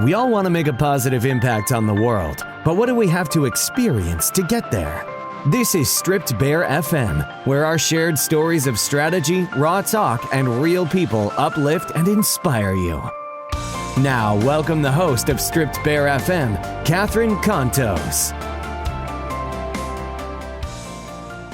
We all want to make a positive impact on the world, but what do we have to experience to get there? This is Stripped Bare FM, where our shared stories of strategy, raw talk, and real people uplift and inspire you. Now, welcome the host of Stripped Bare FM, Catherine Contos.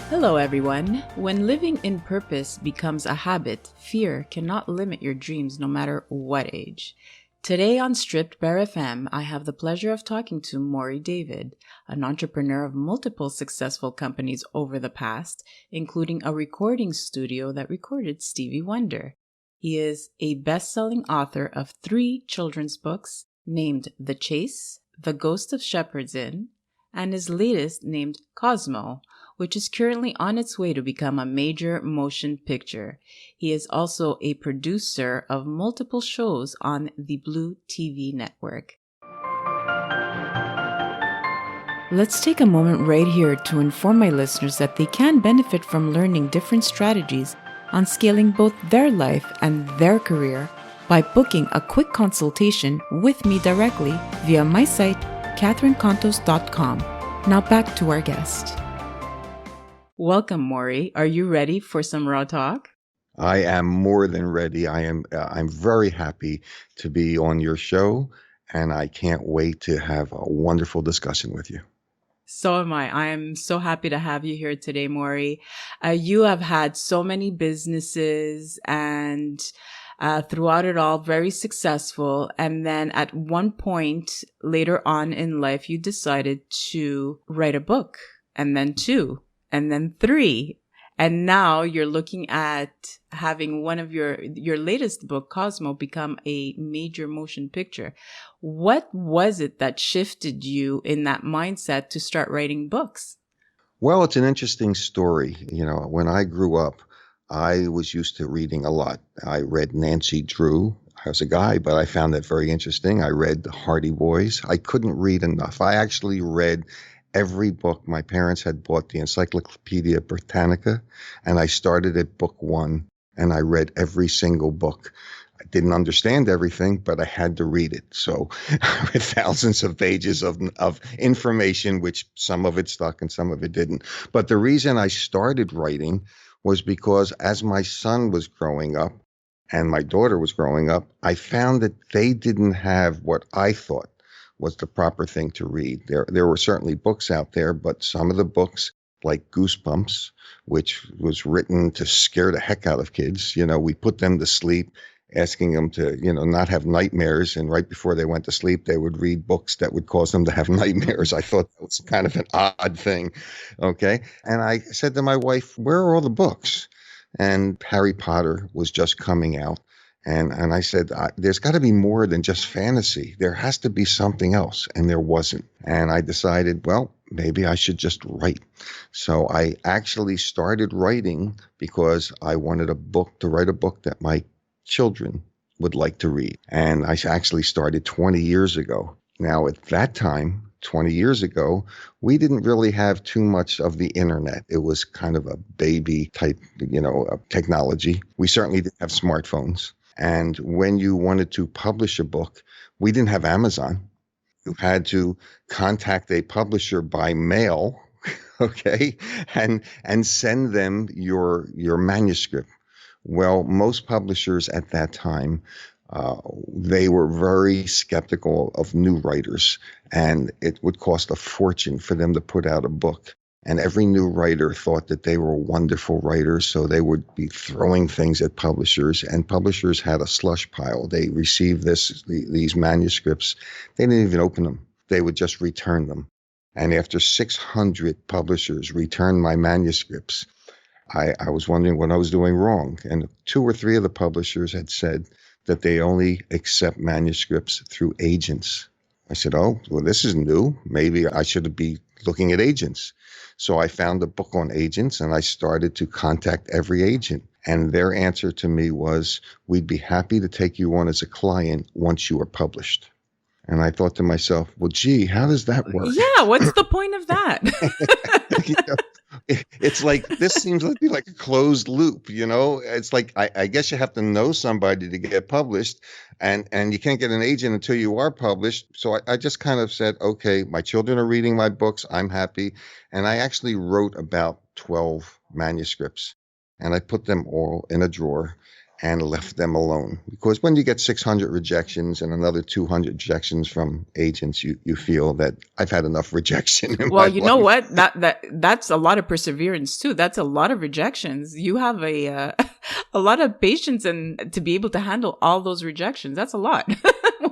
Hello, everyone. When living in purpose becomes a habit, fear cannot limit your dreams no matter what age. Today on Stripped Bare FM, I have the pleasure of talking to Morry David, an entrepreneur of multiple successful companies over the past, including a recording studio that recorded Stevie Wonder. He is a best-selling author of 3 children's books named The Chase, The Ghost of Shepherd's Inn, and his latest named Cosmo, which is currently on its way to become a major motion picture. He is also a producer of multiple shows on the Blue TV network. Let's take a moment right here to inform my listeners that they can benefit from learning different strategies on scaling both their life and their career by booking a quick consultation with me directly via my site, catherinecontos.com. Now back to our guest. Welcome, Morry. Are you ready for some raw talk? I am more than ready. I'm very happy to be on your show, and I can't wait to have a wonderful discussion with you. So am I. I am so happy to have you here today, Morry. You have had so many businesses and throughout it all, very successful. And then at one point later on in life, you decided to write a book, and then 2. And then 3. And now you're looking at having one of your latest book, Cosmo, become a major motion picture. What was it that shifted you in that mindset to start writing books? Well, it's an interesting story. You know, when I grew up, I was used to reading a lot. I read Nancy Drew as a guy, but I found that very interesting. I read the Hardy Boys. I couldn't read enough. I actually read every book. My parents had bought the Encyclopedia Britannica, and I started at book 1, and I read every single book. I didn't understand everything, but I had to read it. So I read thousands of pages of information, which some of it stuck and some of it didn't. But the reason I started writing was because as my son was growing up and my daughter was growing up, I found that they didn't have what I thought was the proper thing to read. There were certainly books out there, but some of the books, like Goosebumps, which was written to scare the heck out of kids, we put them to sleep, asking them to, not have nightmares. And right before they went to sleep, they would read books that would cause them to have nightmares. I thought that was kind of an odd thing. Okay. And I said to my wife, where are all the books? And Harry Potter was just coming out. And I said, there's got to be more than just fantasy. There has to be something else. And there wasn't. And I decided, well, maybe I should just write. So I actually started writing because I wanted to write a book that my children would like to read. And I actually started 20 years ago. Now, at that time, 20 years ago, we didn't really have too much of the internet. It was kind of a baby type, technology. We certainly didn't have smartphones. And when you wanted to publish a book, we didn't have Amazon. You had to contact a publisher by mail, okay, and send them your manuscript. Well, most publishers at that time, they were very skeptical of new writers, and it would cost a fortune for them to put out a book. And every new writer thought that they were wonderful writers, so they would be throwing things at publishers, and publishers had a slush pile. They received these manuscripts. They didn't even open them. They would just return them. And after 600 publishers returned my manuscripts, I was wondering what I was doing wrong. And 2 or 3 of the publishers had said that they only accept manuscripts through agents. I said, oh, well, this is new. Maybe I should be looking at agents. So I found a book on agents, and I started to contact every agent. And their answer to me was, we'd be happy to take you on as a client once you are published. And I thought to myself, well, gee, how does that work? Yeah, what's the point of that? It's like, this seems to be like a closed loop, It's like, I guess you have to know somebody to get published. And you can't get an agent until you are published. So I just kind of said, okay, my children are reading my books. I'm happy. And I actually wrote about 12 manuscripts, and I put them all in a drawer and left them alone. Because when you get 600 rejections and another 200 rejections from agents, you feel that I've had enough rejection in my Well, you know life. what? That's a lot of perseverance too. That's a lot of rejections. You have a a lot of patience and to be able to handle all those rejections. That's a lot.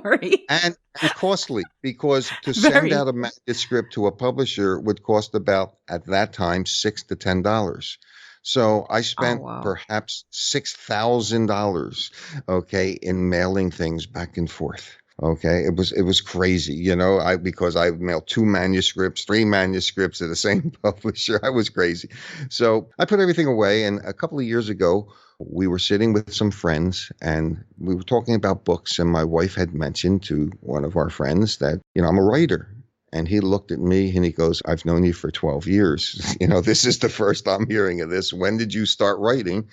Worry. And costly, because to send Very. out a manuscript to a publisher would cost about, at that time, $6 to $10. So I Oh spent wow. perhaps $6,000, okay, in mailing things back and forth. Okay, it was crazy, because I mailed two manuscripts, three manuscripts to the same publisher. I was crazy. So I put everything away, and a couple of years ago, we were sitting with some friends and we were talking about books, and my wife had mentioned to one of our friends that, I'm a writer. And he looked at me and he goes, I've known you for 12 years. This is the first I'm hearing of this. When did you start writing?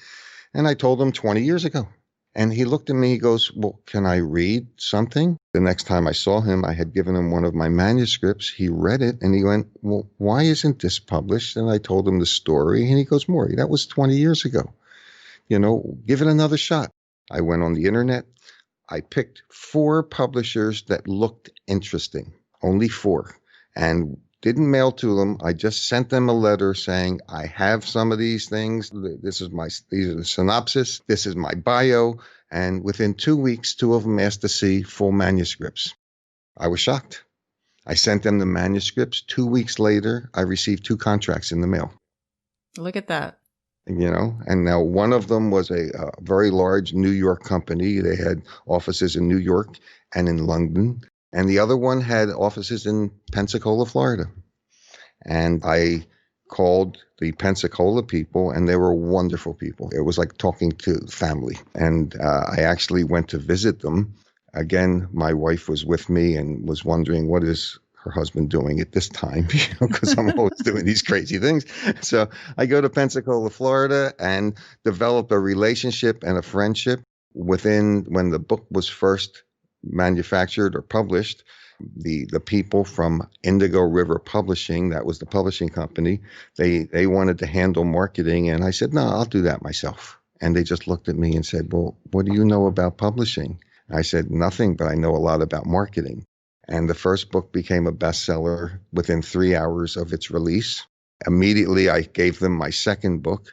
And I told him 20 years ago. And he looked at me, he goes, well, can I read something? The next time I saw him, I had given him one of my manuscripts. He read it and he went, well, why isn't this published? And I told him the story and he goes, Morry, that was 20 years ago. Give it another shot. I went on the internet. I picked 4 publishers that looked interesting, only 4, and didn't mail to them. I just sent them a letter saying, I have some of these things. These are the synopsis. This is my bio. And within 2 weeks, 2 of them asked to see full manuscripts. I was shocked. I sent them the manuscripts. 2 weeks later, I received 2 contracts in the mail. Look at that. And now one of them was a very large New York company. They had offices in New York and in London. And the other one had offices in Pensacola, Florida. And I called the Pensacola people, and they were wonderful people. It was like talking to family. And I actually went to visit them. Again, my wife was with me and was wondering, what is her husband doing at this time? Because I'm always doing these crazy things. So I go to Pensacola, Florida, and develop a relationship and a friendship. When the book was first manufactured or published, the people from Indigo River Publishing, that was the publishing company, they wanted to handle marketing, and I said, no, I'll do that myself. And they just looked at me and said, well, what do you know about publishing? I said, nothing, but I know a lot about marketing. And the first book became a bestseller within 3 hours of its release. Immediately, I gave them my second book.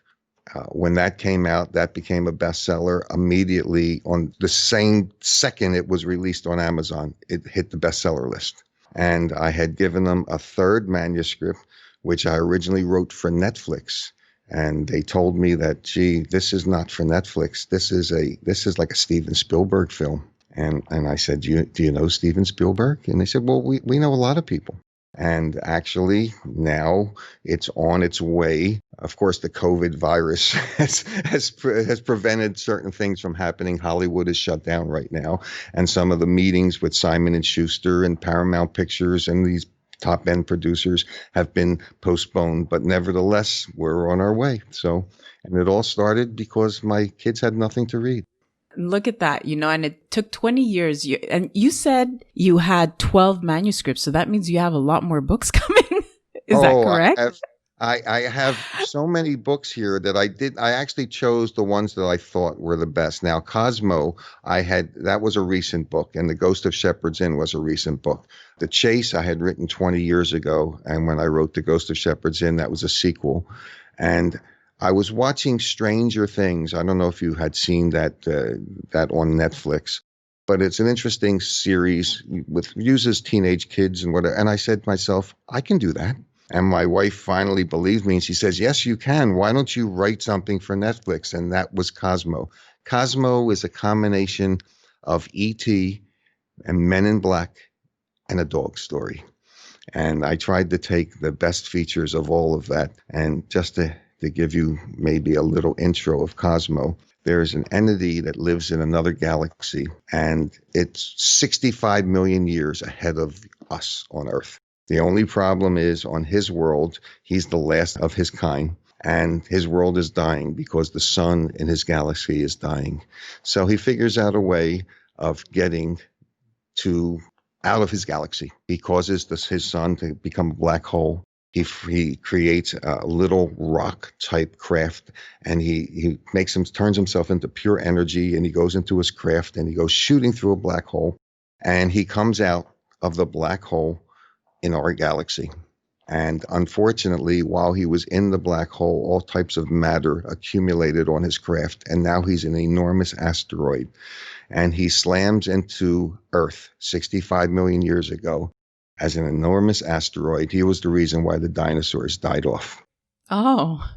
When that came out, that became a bestseller. Immediately, on the same second it was released on Amazon, it hit the bestseller list. And I had given them a third manuscript, which I originally wrote for Netflix. And they told me that, gee, this is not for Netflix. This is like a Steven Spielberg film. And I said, do you know Steven Spielberg? And they said, well, we know a lot of people. And actually, now it's on its way. Of course, the COVID virus has prevented certain things from happening. Hollywood is shut down right now. And some of the meetings with Simon & Schuster and Paramount Pictures and these top-end producers have been postponed. But nevertheless, we're on our way. And it all started because my kids had nothing to read. Look at that, and it took 20 years. And you said you had 12 manuscripts, so that means you have a lot more books coming. Is that correct? I have so many books here that I actually chose the ones that I thought were the best. Now, Cosmo, that was a recent book, and The Ghost of Shepherd's Inn was a recent book. The Chase I had written 20 years ago, and when I wrote The Ghost of Shepherd's Inn, that was a sequel. And I was watching Stranger Things. I don't know if you had seen that on Netflix, but it's an interesting series uses teenage kids and whatever. And I said to myself, I can do that. And my wife finally believed me, and she says, yes, you can. Why don't you write something for Netflix? And that was Cosmo. Cosmo is a combination of E.T. and Men in Black and a dog story. And I tried to take the best features of all of that, and just to give you maybe a little intro of Cosmo, there's an entity that lives in another galaxy, and it's 65 million years ahead of us on Earth. The only problem is, on his world, he's the last of his kind, and his world is dying because the sun in his galaxy is dying. So he figures out a way of getting to out of his galaxy. He causes his sun to become a black hole. He creates a little rock type craft, and he turns himself into pure energy, and he goes into his craft and he goes shooting through a black hole, and he comes out of the black hole in our galaxy. And unfortunately, while he was in the black hole, all types of matter accumulated on his craft, and now he's an enormous asteroid. And he slams into Earth 65 million years ago as an enormous asteroid. He was the reason why the dinosaurs died off. Oh.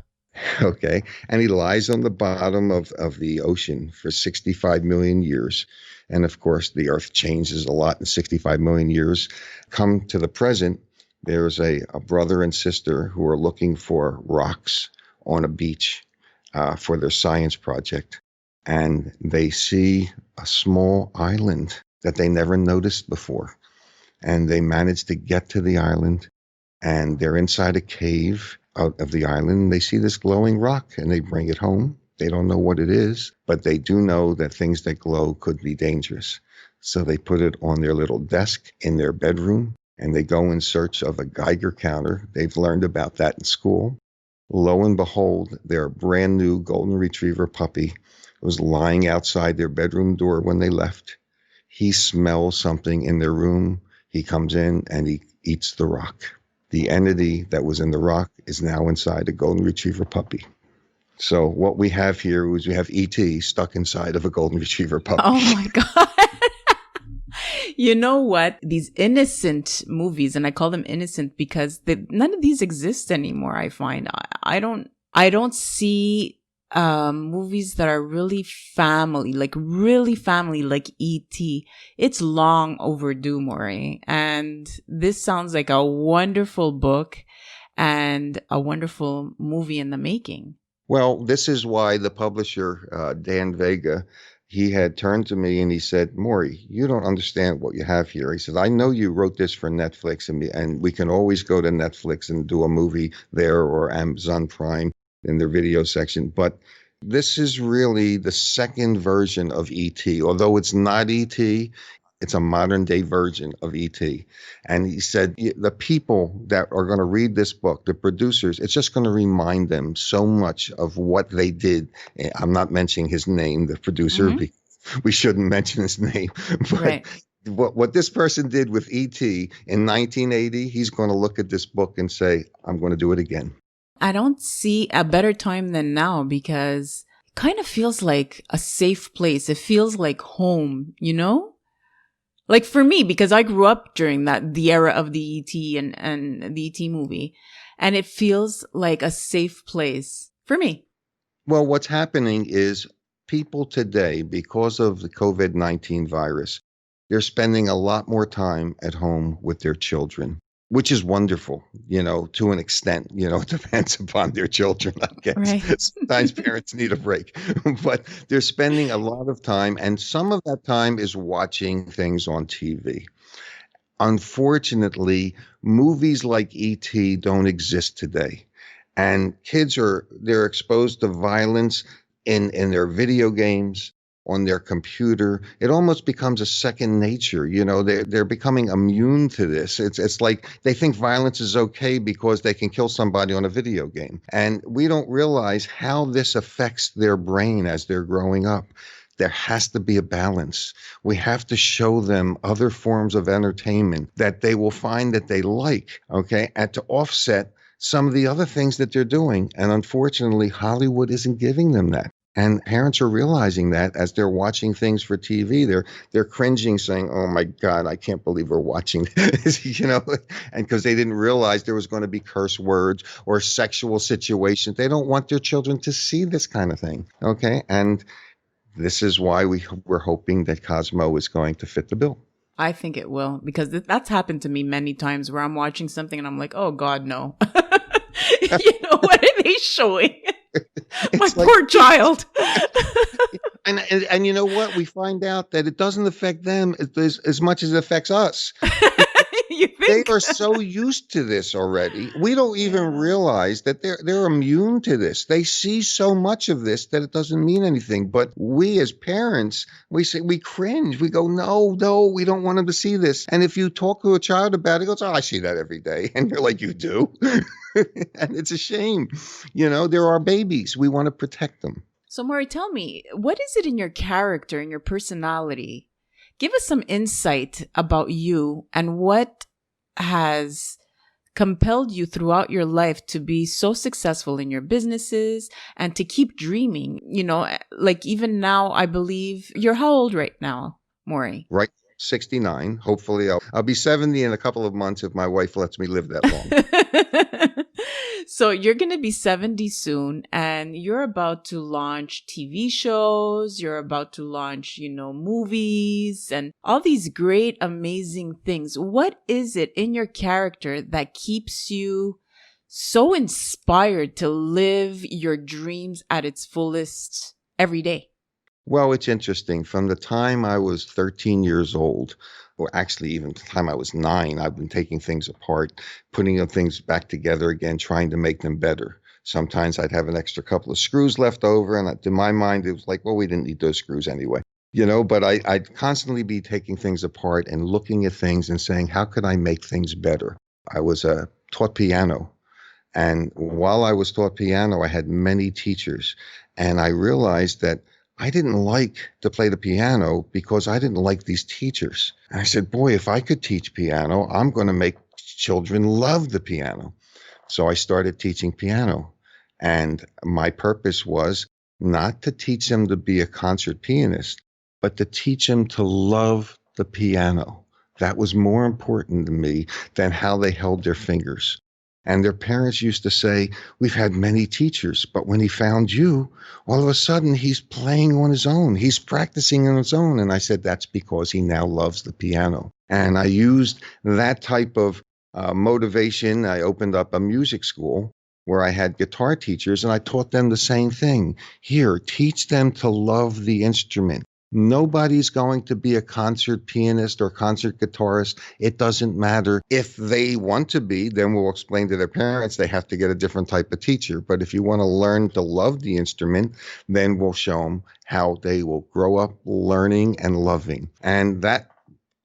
Okay. And he lies on the bottom of the ocean for 65 million years. And of course, the Earth changes a lot in 65 million years. Come to the present, there's a brother and sister who are looking for rocks on a beach for their science project. And they see a small island that they never noticed before. And they manage to get to the island, and they're inside a cave out of the island. They see this glowing rock, and they bring it home. They don't know what it is, but they do know that things that glow could be dangerous. So they put it on their little desk in their bedroom, and they go in search of a Geiger counter. They've learned about that in school. Lo and behold, their brand new golden retriever puppy was lying outside their bedroom door when they left. He smells something in their room. He comes in and he eats the rock. The entity that was in the rock is now inside a golden retriever puppy. So what we have here is we have E.T. stuck inside of a golden retriever puppy. Oh my God. You know what? These innocent movies, and I call them innocent because none of these exist anymore, I find. I don't see movies that are really family, like E.T. It's long overdue, Morry. And this sounds like a wonderful book and a wonderful movie in the making. Well, this is why the publisher, Dan Vega, he had turned to me and he said, Morry, you don't understand what you have here. He said, I know you wrote this for Netflix, and we can always go to Netflix and do a movie there or Amazon Prime in their video section. But this is really the second version of E.T. Although it's not E.T., it's a modern day version of E.T. And he said, the people that are going to read this book, the producers, it's just going to remind them so much of what they did. I'm not mentioning his name, the producer. Mm-hmm. We shouldn't mention his name. But right. What this person did with E.T. in 1980, he's going to look at this book and say, I'm going to do it again. I don't see a better time than now because it kind of feels like a safe place. It feels like home, you know? Like for me, because I grew up during the era of the E.T. and the E.T. movie, and it feels like a safe place for me. Well, what's happening is people today, because of the COVID-19 virus, they're spending a lot more time at home with their children, which is wonderful, to an extent. It depends upon their children, I guess. Right. Sometimes parents need a break, but they're spending a lot of time, and some of that time is watching things on TV. Unfortunately, movies like E.T. don't exist today, and kids they're exposed to violence in their video games, on their computer. It almost becomes a second nature. They're becoming immune to this. It's like they think violence is okay because they can kill somebody on a video game. And we don't realize how this affects their brain as they're growing up. There has to be a balance. We have to show them other forms of entertainment that they will find that they like, okay, and to offset some of the other things that they're doing. And unfortunately, Hollywood isn't giving them that. And parents are realizing that as they're watching things for TV, they're cringing, saying, "Oh my God, I can't believe we're watching this," and because they didn't realize there was going to be curse words or sexual situations. They don't want their children to see this kind of thing. Okay, and this is why we're hoping that Cosmo is going to fit the bill. I think it will, because that's happened to me many times where I'm watching something and I'm like, "Oh God, no!" What are they showing? My poor child. and you know what? We find out that it doesn't affect them as much as it affects us. You They think? are so used to this already. We don't even Yeah. realize that they're immune to this. They see so much of this that it doesn't mean anything. But we as parents, we cringe. We go, no, no, we don't want them to see this. And if you talk to a child about it, it goes, oh, I see that every day. And you're like, you do? And it's a shame. They're our babies. We want to protect them. So, Morry, tell me, what is it in your character, in your personality? Give us some insight about you and what has compelled you throughout your life to be so successful in your businesses and to keep dreaming. Like even now, I believe you're how old right now, Morry? Right. 69. Hopefully I'll be 70 in a couple of months if my wife lets me live that long. So you're going to be 70 soon and you're about to launch TV shows. You're about to launch, movies and all these great, amazing things. What is it in your character that keeps you so inspired to live your dreams at its fullest every day? Well, it's interesting. From the time I was 13 years old, or actually even the time I was 9, I've been taking things apart, putting the things back together again, trying to make them better. Sometimes I'd have an extra couple of screws left over, and to my mind, it was like, well, we didn't need those screws anyway. But I'd constantly be taking things apart and looking at things and saying, how could I make things better? I was taught piano. And while I was taught piano, I had many teachers. And I realized that I didn't like to play the piano because I didn't like these teachers. And I said, boy, if I could teach piano, I'm going to make children love the piano. So I started teaching piano. And my purpose was not to teach them to be a concert pianist, but to teach them to love the piano. That was more important to me than how they held their fingers. And their parents used to say, we've had many teachers, but when he found you, all of a sudden he's playing on his own. He's practicing on his own. And I said, that's because he now loves the piano. And I used that type of motivation. I opened up a music school where I had guitar teachers and I taught them the same thing. Here, teach them to love the instrument. Nobody's going to be a concert pianist or concert guitarist. It doesn't matter. If they want to be, then we'll explain to their parents they have to get a different type of teacher. But if you want to learn to love the instrument, then we'll show them how they will grow up learning and loving. And that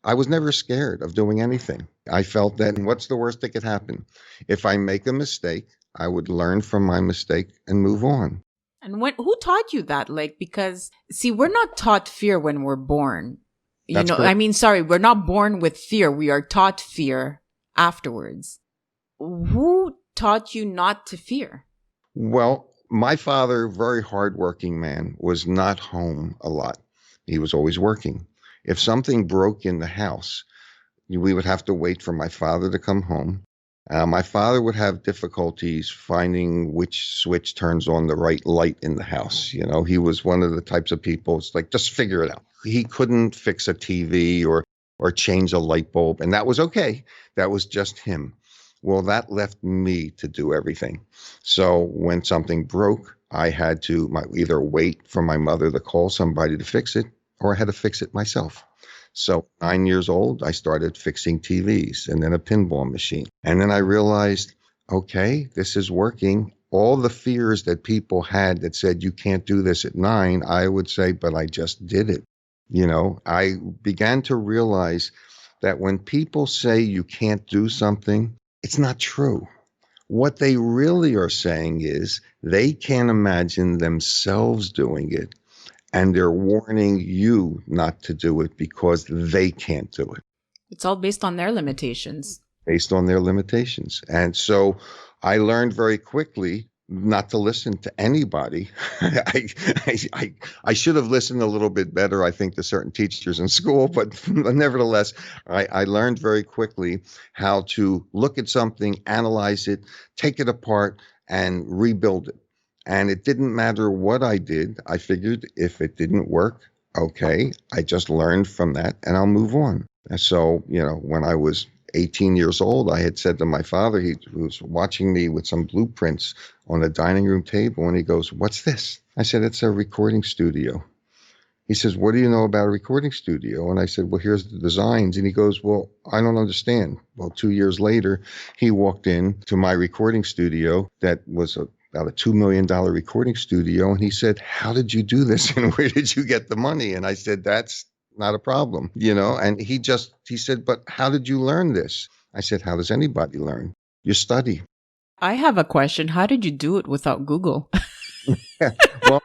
I was never scared of doing anything. I felt that what's the worst that could happen? If I make a mistake, I would learn from my mistake and move on. And who taught you that? Like, because see, we're not taught fear when we're born. That's correct. Sorry, we're not born with fear. We are taught fear afterwards. Who taught you not to fear? Well, my father, very hardworking man, was not home a lot. He was always working. If something broke in the house, we would have to wait for my father to come home. My father would have difficulties finding which switch turns on the right light in the house. He was one of the types of people, it's like, just figure it out. He couldn't fix a TV or change a light bulb, and that was okay. That was just him. Well, that left me to do everything. So when something broke, I had to either wait for my mother to call somebody to fix it, or I had to fix it myself. So 9 years old, I started fixing TVs and then a pinball machine. And then I realized, okay, this is working. All the fears that people had that said, you can't do this at 9, I would say, but I just did it. I began to realize that when people say you can't do something, it's not true. What they really are saying is they can't imagine themselves doing it. And they're warning you not to do it because they can't do it. It's all based on their limitations. Based on their limitations. And so I learned very quickly not to listen to anybody. I should have listened a little bit better, I think, to certain teachers in school. But nevertheless, I learned very quickly how to look at something, analyze it, take it apart, and rebuild it. And it didn't matter what I did. I figured if it didn't work, okay, I just learned from that and I'll move on. And so, when I was 18 years old, I had said to my father, he was watching me with some blueprints on the dining room table, and he goes, what's this? I said, it's a recording studio. He says, what do you know about a recording studio? And I said, well, here's the designs. And he goes, well, I don't understand. Well, 2 years later, he walked in to my recording studio that was about a $2 million recording studio. And he said, how did you do this? And where did you get the money? And I said, that's not a problem, and he said, but how did you learn this? I said, how does anybody learn? You study. I have a question. How did you do it without Google? Yeah. Well,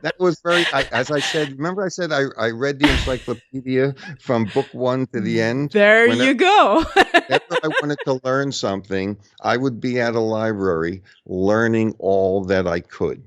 that was as I said, remember I said I read the encyclopedia from book one to the end. There you go. Whenever I wanted to learn something, I would be at a library learning all that I could.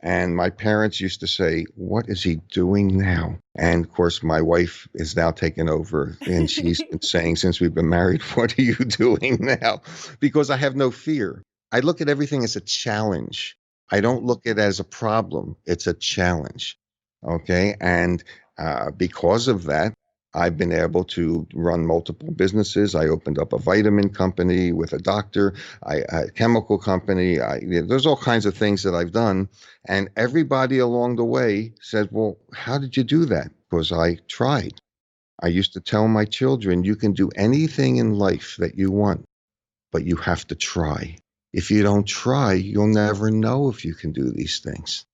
And my parents used to say, what is he doing now? And of course, my wife is now taken over, and she's been saying, since we've been married, what are you doing now? Because I have no fear. I look at everything as a challenge. I don't look at it as a problem. It's a challenge. Okay. And because of that, I've been able to run multiple businesses. I opened up a vitamin company with a doctor, a chemical company. There's all kinds of things that I've done. And everybody along the way said, well, how did you do that? Because I tried. I used to tell my children, you can do anything in life that you want, but you have to try. If you don't try, you'll never know if you can do these things.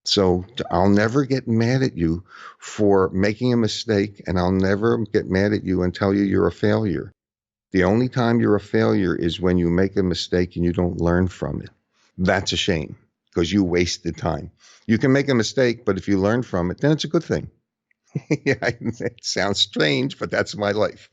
So I'll never get mad at you for making a mistake, and I'll never get mad at you and tell you you're a failure. The only time you're a failure is when you make a mistake and you don't learn from it. That's a shame because you wasted time. You can make a mistake, but if you learn from it, then it's a good thing. Yeah, it sounds strange, but that's my life.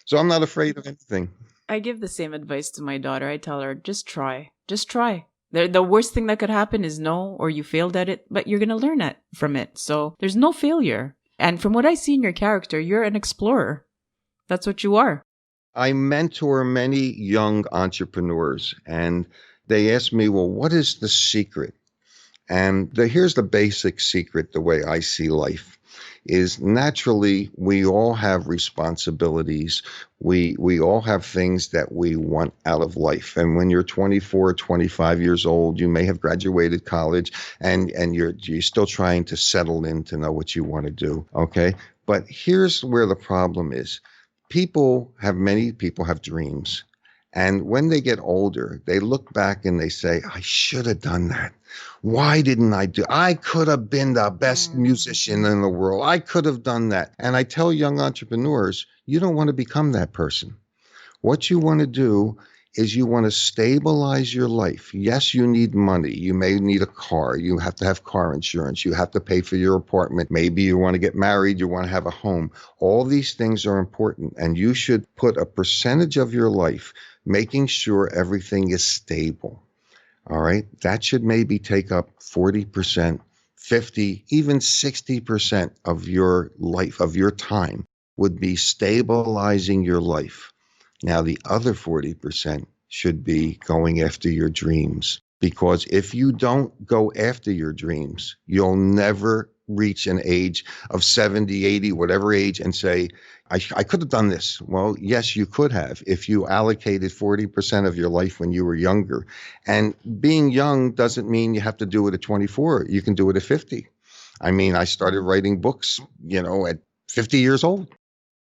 So I'm not afraid of anything. I give the same advice to my daughter. I tell her, just try. Just try. The worst thing that could happen is no, or you failed at it, but you're going to learn from it. So there's no failure. And from what I see in your character, you're an explorer. That's what you are. I mentor many young entrepreneurs, and they ask me, well, what is the secret? And here's the basic secret, the way I see life, is naturally we all have responsibilities. We all have things that we want out of life. And when you're 24, 25 years old, you may have graduated college and you're still trying to settle in to know what you want to do. Okay. But here's where the problem is. Many people have dreams. And when they get older, they look back and they say, I should have done that. Why didn't I could have been the best musician in the world. I could have done that. And I tell young entrepreneurs, you don't want to become that person. What you want to do is you want to stabilize your life. Yes, you need money. You may need a car. You have to have car insurance. You have to pay for your apartment. Maybe you want to get married. You want to have a home. All these things are important. And you should put a percentage of your life making sure everything is stable. All right. That should maybe take up 40%, 50, even 60% of your life, of your time would be stabilizing your life. Now, the other 40% should be going after your dreams, because if you don't go after your dreams, you'll never reach an age of 70, 80, whatever age, and say, I could have done this. Well, yes, you could have if you allocated 40% of your life when you were younger. And being young doesn't mean you have to do it at 24. You can do it at 50. I mean, I started writing books, at 50 years old.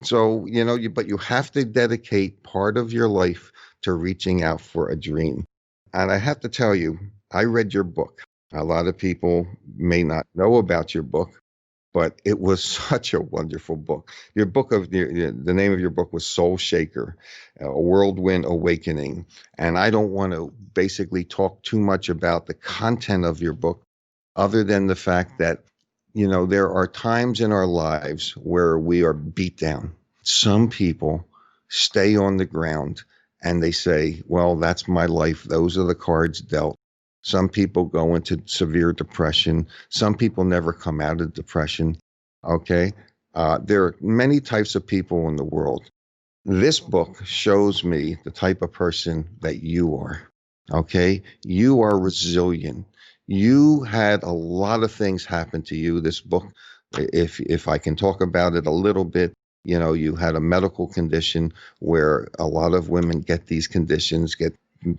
So, but you have to dedicate part of your life to reaching out for a dream. And I have to tell you, I read your book. A lot of people may not know about your book, but it was such a wonderful book. The name of your book was Soul Shaker, A Whirlwind Awakening. And I don't want to basically talk too much about the content of your book, other than the fact that there are times in our lives where we are beat down. Some people stay on the ground and they say, well, that's my life. Those are the cards dealt. Some people go into severe depression. Some people never come out of depression. Okay. There are many types of people in the world. This book shows me the type of person that you are. Okay. You are resilient. You had a lot of things happen to you. This book, if I can talk about it a little bit, you had a medical condition where a lot of women get these conditions, get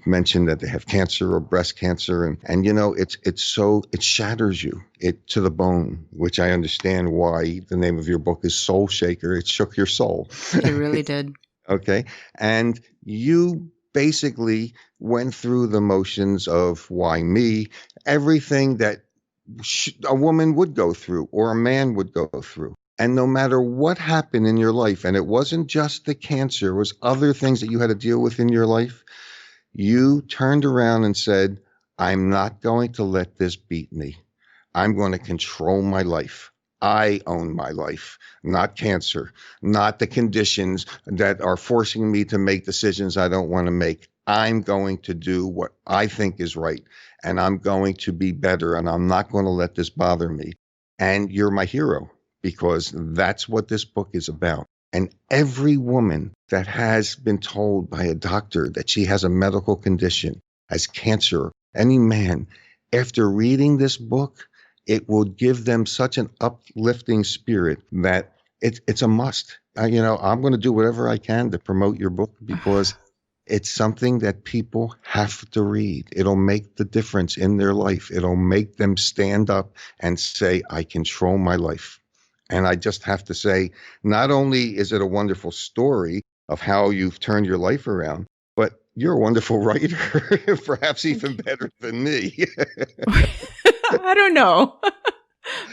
mention that they have cancer or breast cancer. And it shatters you to the bone, which I understand why the name of your book is Soul Shaker. It shook your soul. It really did. Okay. And you basically went through the motions of why me, everything that a woman would go through or a man would go through. And no matter what happened in your life, and it wasn't just the cancer, it was other things that you had to deal with in your life, you turned around and said, I'm not going to let this beat me. I'm going to control my life. I own my life, not cancer, not the conditions that are forcing me to make decisions I don't want to make. I'm going to do what I think is right, and I'm going to be better, and I'm not going to let this bother me. And you're my hero, because that's what this book is about. And every woman that has been told by a doctor that she has a medical condition, has cancer, any man, after reading this book, it will give them such an uplifting spirit that it's a must. I'm going to do whatever I can to promote your book, because it's something that people have to read. It'll make the difference in their life. It'll make them stand up and say, I control my life. And I just have to say, not only is it a wonderful story of how you've turned your life around, but you're a wonderful writer, perhaps even better than me. I don't know.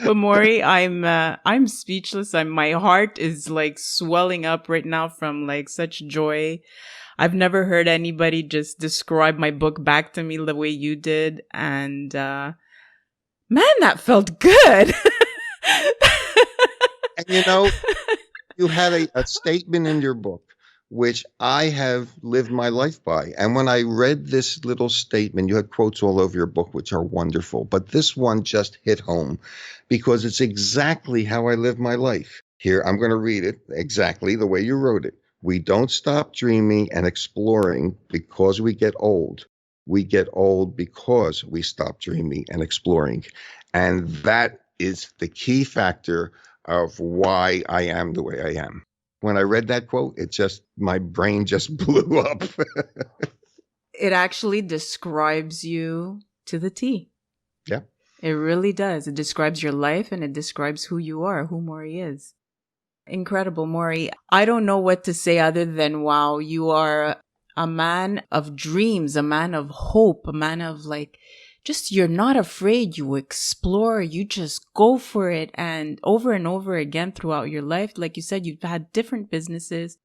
But Morry, I'm speechless. My heart is like swelling up right now from like such joy. I've never heard anybody just describe my book back to me the way you did. And man, that felt good. And you had a statement in your book, which I have lived my life by. And when I read this little statement, you had quotes all over your book, which are wonderful. But this one just hit home because it's exactly how I live my life. Here, I'm going to read it exactly the way you wrote it. We don't stop dreaming and exploring because we get old. We get old because we stop dreaming and exploring. And that is the key factor of why I am the way I am. When I read that quote, my brain just blew up. It actually describes you to the T. Yeah. It really does. It describes your life and it describes who you are, who Morry is. Incredible, Morry. I don't know what to say other than, wow, you are a man of dreams, a man of hope, a man of you're not afraid. You explore, you just go for it. And over again throughout your life, like you said, you've had different businesses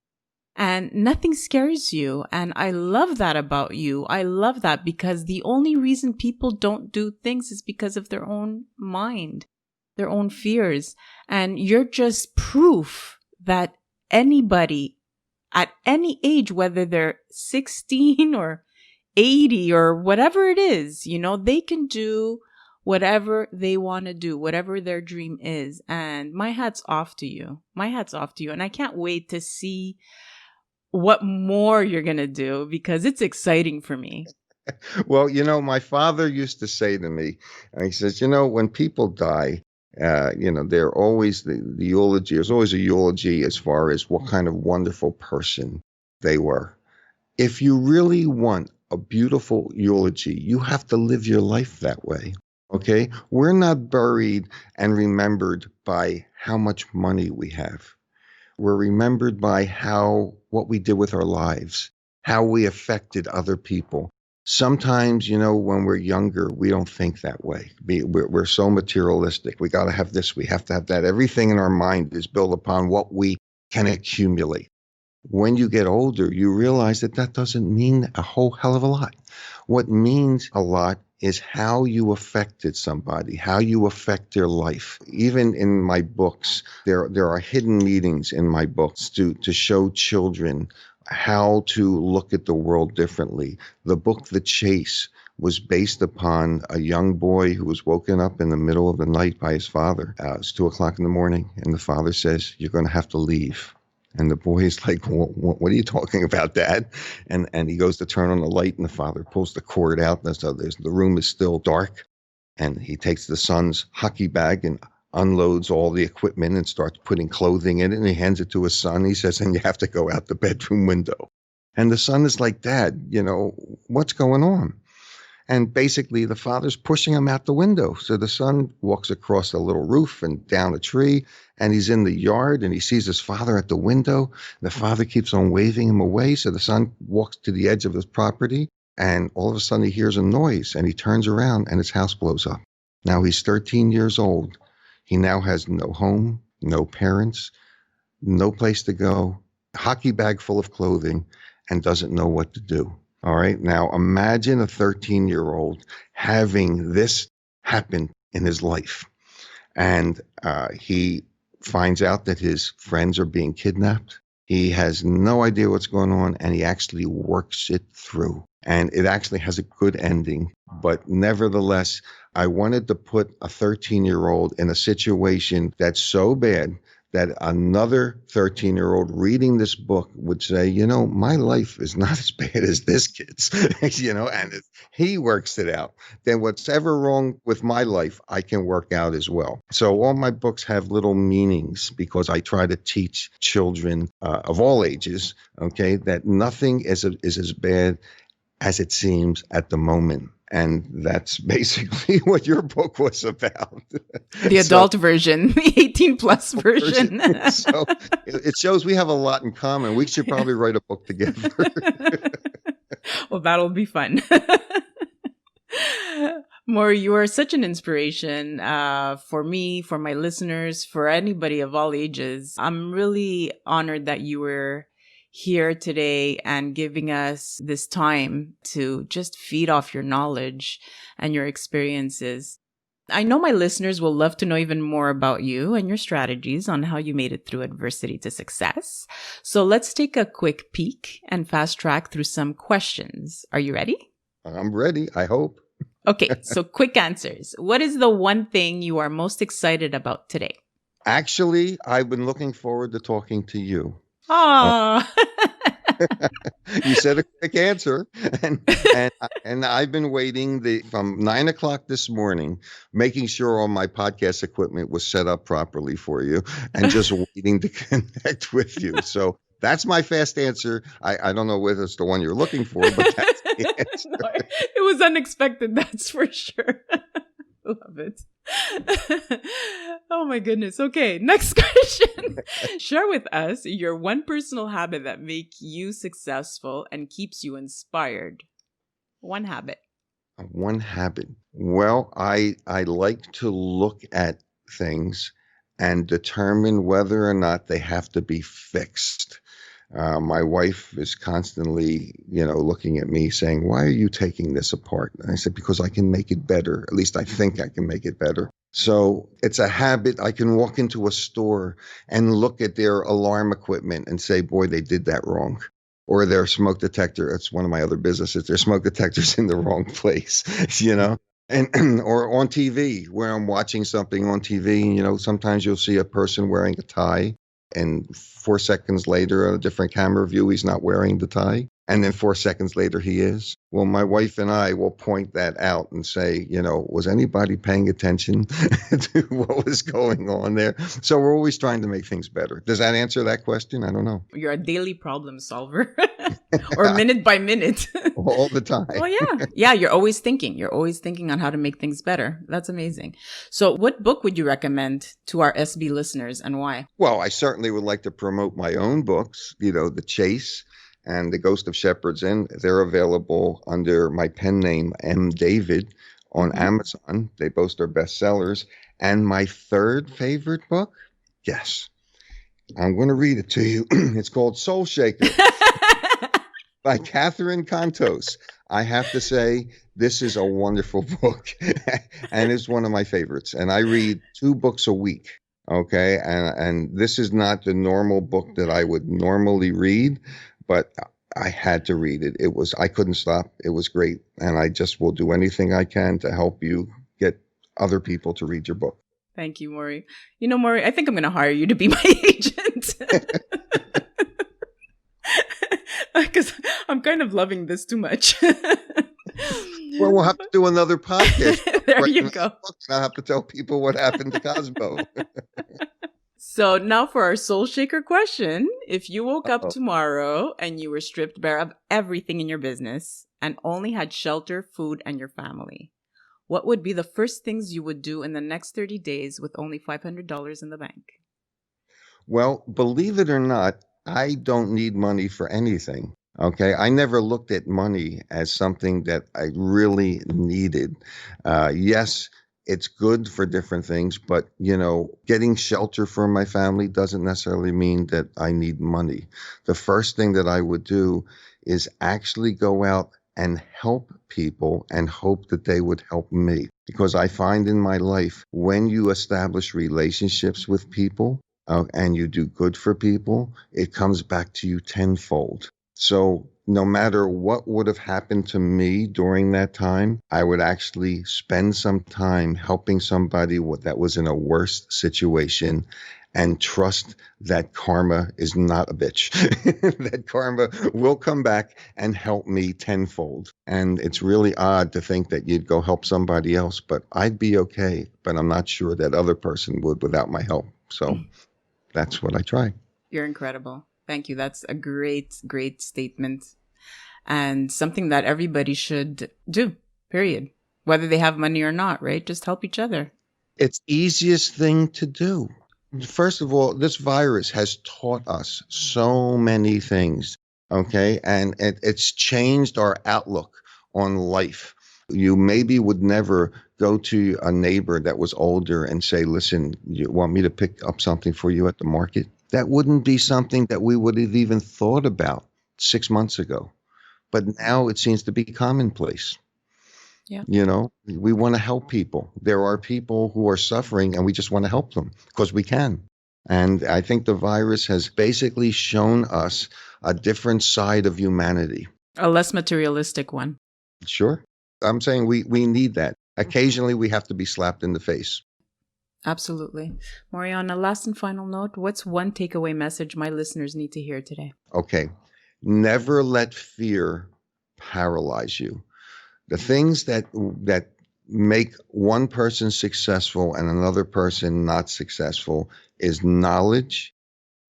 and nothing scares you. And I love that about you. I love that because the only reason people don't do things is because of their own mind, their own fears. And you're just proof that anybody at any age, whether they're 16 or 80 or whatever it is, they can do whatever they want to do, whatever their dream is. And my hat's off to you. My hat's off to you. And I can't wait to see what more you're going to do because it's exciting for me. Well, my father used to say to me, he says, when people die, they're always the eulogy. There's always a eulogy as far as what kind of wonderful person they were. If you really want a beautiful eulogy, you have to live your life that way. Okay? We're not buried and remembered by how much money we have. We're remembered by what we did with our lives, how we affected other people. Sometimes, when we're younger, we don't think that way. We're so materialistic. We got to have this. We have to have that. Everything in our mind is built upon what we can accumulate. When you get older, you realize that doesn't mean a whole hell of a lot. What means a lot is how you affected somebody, how you affect their life. Even in my books, there are hidden meanings in my books to show children how to look at the world differently. The book, The Chase, was based upon a young boy who was woken up in the middle of the night by his father. It's 2:00 in the morning, and the father says, "You're going to have to leave." And the boy is like, what are you talking about, Dad? And he goes to turn on the light, and the father pulls the cord out. And so the room is still dark. And he takes the son's hockey bag and unloads all the equipment and starts putting clothing in it. And he hands it to his son. He says, and you have to go out the bedroom window. And the son is like, Dad, what's going on? And basically, the father's pushing him out the window. So the son walks across a little roof and down a tree, and he's in the yard, and he sees his father at the window. The father keeps on waving him away. So the son walks to the edge of his property, and all of a sudden he hears a noise, and he turns around, and his house blows up. Now he's 13 years old. He now has no home, no parents, no place to go, hockey bag full of clothing, and doesn't know what to do. All right. Now imagine a 13-year-old having this happen in his life. And he finds out that his friends are being kidnapped. He has no idea what's going on, and he actually works it through. And it actually has a good ending. But nevertheless, I wanted to put a 13-year-old in a situation that's so bad that another 13-year-old reading this book would say, my life is not as bad as this kid's, and if he works it out, then what's ever wrong with my life, I can work out as well. So all my books have little meanings because I try to teach children of all ages, okay, that nothing is as bad as it seems at the moment. And that's basically what your book was about. The adult version, the 18 plus version. So it shows we have a lot in common. We should probably write a book together. Well, that'll be fun. Morry, you are such an inspiration for me, for my listeners, for anybody of all ages. I'm really honored that you were here today and giving us this time to just feed off your knowledge and your experiences. I know my listeners will love to know even more about you and your strategies on how you made it through adversity to success. So let's take a quick peek and fast track through some questions. Are you ready? I'm ready, I hope. Okay, so quick answers. What is the one thing you are most excited about today? Actually, I've been looking forward to talking to you. Oh, You said a quick answer, and I've been waiting from 9:00 this morning, making sure all my podcast equipment was set up properly for you, and just waiting to connect with you. So that's my fast answer. I don't know whether it's the one you're looking for, but that's the answer. No, it was unexpected, that's for sure. Love it. Oh my goodness. Okay, next question. Share with us your one personal habit that makes you successful and keeps you inspired. One habit. One habit. Well, I like to look at things and determine whether or not they have to be fixed. My wife is constantly, looking at me saying, "Why are you taking this apart?" And I said, "Because I can make it better. At least I think I can make it better." So it's a habit. I can walk into a store and look at their alarm equipment and say, "Boy, they did that wrong." Or their smoke detector. It's one of my other businesses. Their smoke detector's in the wrong place, And or on TV, where I'm watching something on TV, sometimes you'll see a person wearing a tie, and 4 seconds later, on a different camera view, he's not wearing the tie. And then 4 seconds later, he is. Well, my wife and I will point that out and say, was anybody paying attention to what was going on there? So we're always trying to make things better. Does that answer that question? I don't know. You're a daily problem solver or minute by minute. All the time. Oh, yeah. Yeah, you're always thinking. You're always thinking on how to make things better. That's amazing. So what book would you recommend to our SB listeners and why? Well, I certainly would like to promote my own books, The Chase and The Ghost of Shepherd's Inn. They're available under my pen name, M. David, on Amazon. They both are bestsellers. And my third favorite book, yes, I'm going to read it to you. It's called Soul Shaker by Catherine Contos. I have to say, this is a wonderful book, and it's one of my favorites. And I read 2 books a week. Okay. And this is not the normal book that I would normally read, but I had to read it. I couldn't stop. It was great. And I just will do anything I can to help you get other people to read your book. Thank you, Morry. Morry, I think I'm going to hire you to be my agent. Because I'm kind of loving this too much. Well, we'll have to do another podcast. There you go. I'll have to tell people what happened to Cosmo. So now for our soul shaker question. If you woke up Uh-oh. tomorrow and you were stripped bare of everything in your business and only had shelter, food, and your family, what would be the first things you would do in the next 30 days with only $500 in the bank? Well, believe it or not, I don't need money for anything. Okay. I never looked at money as something that I really needed. Yes, it's good for different things, but getting shelter for my family doesn't necessarily mean that I need money. The first thing that I would do is actually go out and help people and hope that they would help me. Because I find in my life, when you establish relationships with people, and you do good for people, it comes back to you tenfold. So no matter what would have happened to me during that time, I would actually spend some time helping somebody that was in a worse situation and trust that karma is not a bitch. That karma will come back and help me tenfold. And it's really odd to think that you'd go help somebody else, but I'd be okay. But I'm not sure that other person would without my help. So that's what I try. You're incredible. Thank you. That's a great, great statement and something that everybody should do, period. Whether they have money or not, right? Just help each other. It's easiest thing to do. First of all, this virus has taught us so many things, okay? And it's changed our outlook on life. You maybe would never go to a neighbor that was older and say, listen, you want me to pick up something for you at the market? That wouldn't be something that we would have even thought about 6 months ago. But now it seems to be commonplace. Yeah. We want to help people. There are people who are suffering and we just want to help them because we can. And I think the virus has basically shown us a different side of humanity. A less materialistic one. Sure. I'm saying we need that. Occasionally we have to be slapped in the face. Absolutely. Morry, on a last and final note, what's one takeaway message my listeners need to hear today? Okay. Never let fear paralyze you. The things that make one person successful and another person not successful is knowledge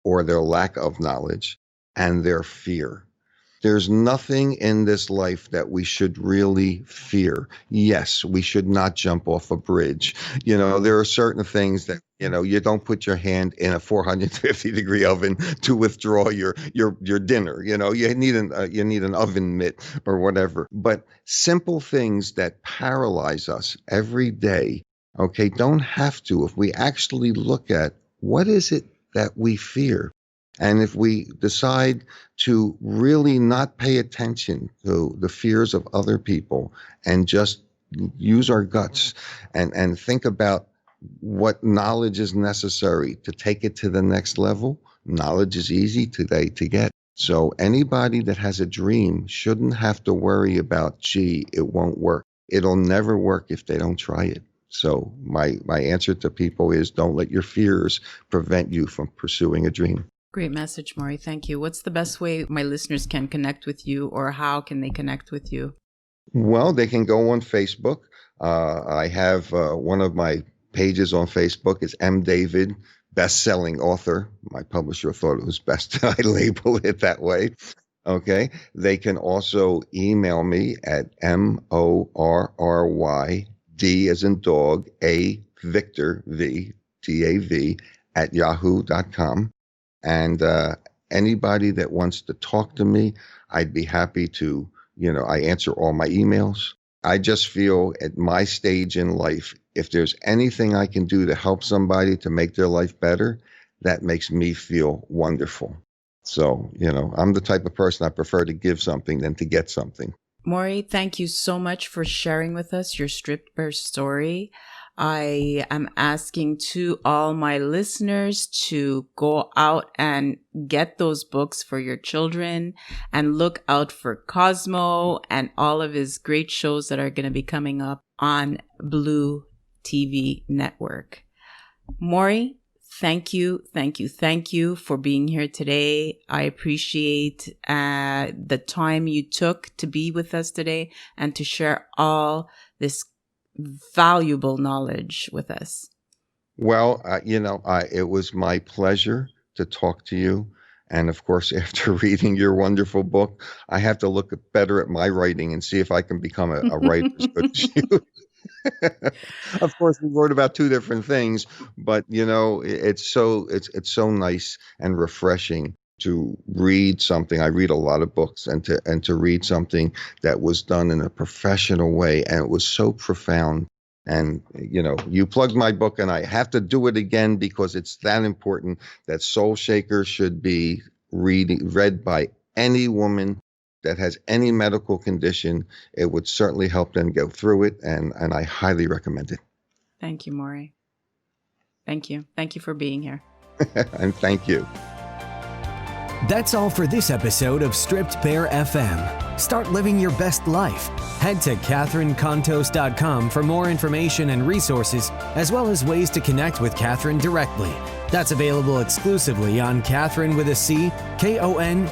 or their lack of knowledge and their fear. There's nothing in this life that we should really fear. Yes, we should not jump off a bridge. There are certain things that, you don't put your hand in a 450-degree oven to withdraw your dinner. You need an oven mitt or whatever. But simple things that paralyze us every day, okay, don't have to if we actually look at what is it that we fear. And if we decide to really not pay attention to the fears of other people and just use our guts and think about what knowledge is necessary to take it to the next level, knowledge is easy today to get. So anybody that has a dream shouldn't have to worry about, gee, it won't work. It'll never work if they don't try it. So my answer to people is don't let your fears prevent you from pursuing a dream. Great message, Morry. Thank you. What's the best way my listeners can connect with you, or how can they connect with you? Well, they can go on Facebook. I have one of my pages on Facebook is M. David, best-selling author. My publisher thought it was best I label it that way. Okay. They can also email me at MORRY, D as in dog, A Victor, V, DAV, at yahoo.com. And anybody that wants to talk to me, I'd be happy to, I answer all my emails. I just feel at my stage in life, if there's anything I can do to help somebody to make their life better, that makes me feel wonderful. So, I'm the type of person I prefer to give something than to get something. Morry, thank you so much for sharing with us your stripped bare story. I am asking to all my listeners to go out and get those books for your children and look out for Cosmo and all of his great shows that are going to be coming up on Blue TV network. Morry, thank you for being here today. I appreciate the time you took to be with us today and to share all this valuable knowledge with us. Well, it was my pleasure to talk to you. And of course, after reading your wonderful book, I have to look better at my writing and see if I can become a writer as good as you. Of course, we wrote about two different things, but it's so nice and refreshing to read something. I read a lot of books, and to read something that was done in a professional way, and it was so profound. And you plugged my book, and I have to do it again because it's that important that Soul Shaker should be read by any woman that has any medical condition. It would certainly help them go through it, and I highly recommend it. Thank you, Morry. Thank you. Thank you for being here. And thank you. That's all for this episode of Stripped Bare FM. Start living your best life. Head to CatherineContos.com for more information and resources, as well as ways to connect with Catherine directly. That's available exclusively on CatherineWithAC, KONTOS.com.